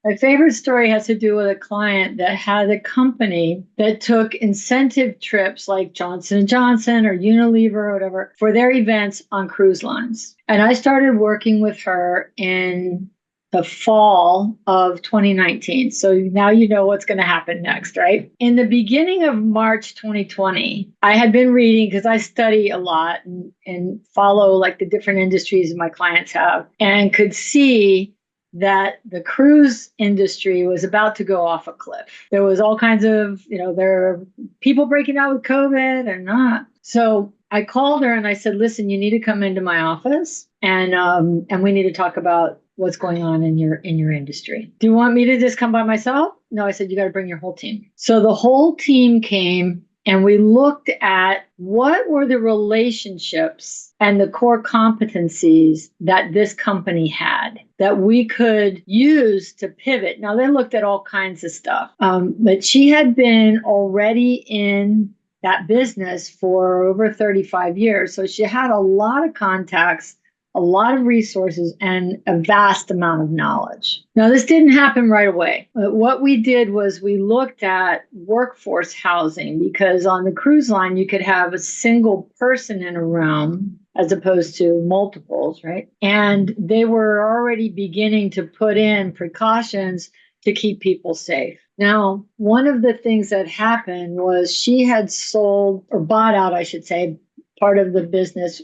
My favorite story has to do with a client that had a company that took incentive trips like Johnson & Johnson or Unilever or whatever for their events on cruise lines. And I started working with her in the fall of 2019. So now you know what's going to happen next, right? In the beginning of March 2020, I had been reading because I study a lot and follow like the different industries my clients have, and could see that the cruise industry was about to go off a cliff. There was all kinds of, there are people breaking out with COVID and not. So I called her and I said, listen, you need to come into my office and we need to talk about what's going on in your industry. Do you want me to just come by myself? No, I said, you got to bring your whole team. So the whole team came and we looked at what were the relationships and the core competencies that this company had that we could use to pivot. Now, they looked at all kinds of stuff, but she had been already in that business for over 35 years. So she had a lot of contacts, a lot of resources, and a vast amount of knowledge. Now, this didn't happen right away. But what we did was we looked at workforce housing, because on the cruise line, you could have a single person in a room as opposed to multiples, right? And they were already beginning to put in precautions to keep people safe. Now, one of the things that happened was she had sold, or bought out, I should say, part of the business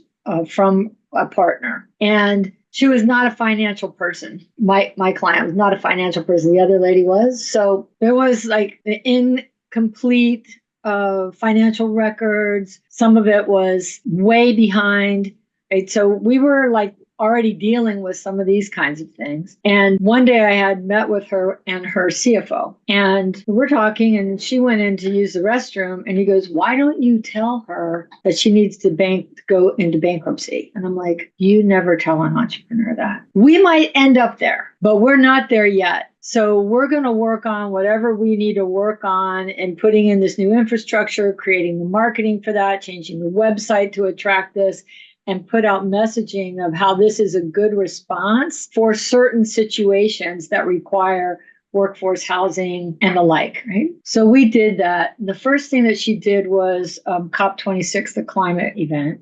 from a partner. And she was not a financial person. My client was not a financial person. The other lady was. So there was like the incomplete financial records. Some of it was way behind. Right? So we were like already dealing with some of these kinds of things. And one day I had met with her and her CFO, and we're talking, and she went in to use the restroom, and he goes, why don't you tell her that she needs to go into bankruptcy? And I'm like, you never tell an entrepreneur that. We might end up there, but we're not there yet. So we're going to work on whatever we need to work on and putting in this new infrastructure, creating the marketing for that, changing the website to attract this, and put out messaging of how this is a good response for certain situations that require workforce housing and the like, right? So we did that. The first thing that she did was COP26, the climate event.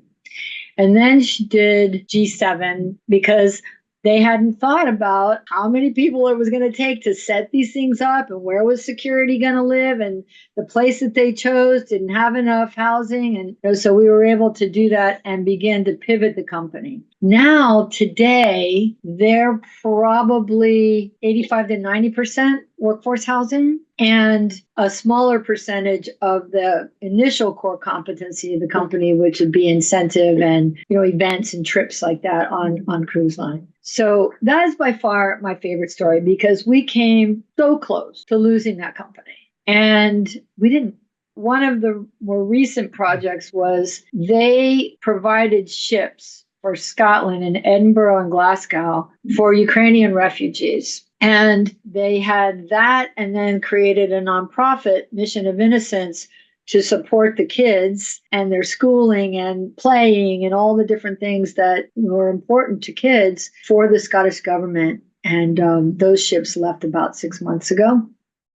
And then she did G7, because they hadn't thought about how many people it was going to take to set these things up, and where was security going to live, and the place that they chose didn't have enough housing. And so we were able to do that and begin to pivot the company. Now, today, they're probably 85 to 90% workforce housing, and a smaller percentage of the initial core competency of the company, which would be incentive and events and trips like that on cruise line. So that is by far my favorite story, because we came so close to losing that company, and we didn't. One of the more recent projects was they provided ships for Scotland and Edinburgh and Glasgow for Ukrainian refugees. And they had that, and then created a nonprofit, Mission of Innocence, to support the kids and their schooling and playing and all the different things that were important to kids for the Scottish government. And those ships left about 6 months ago.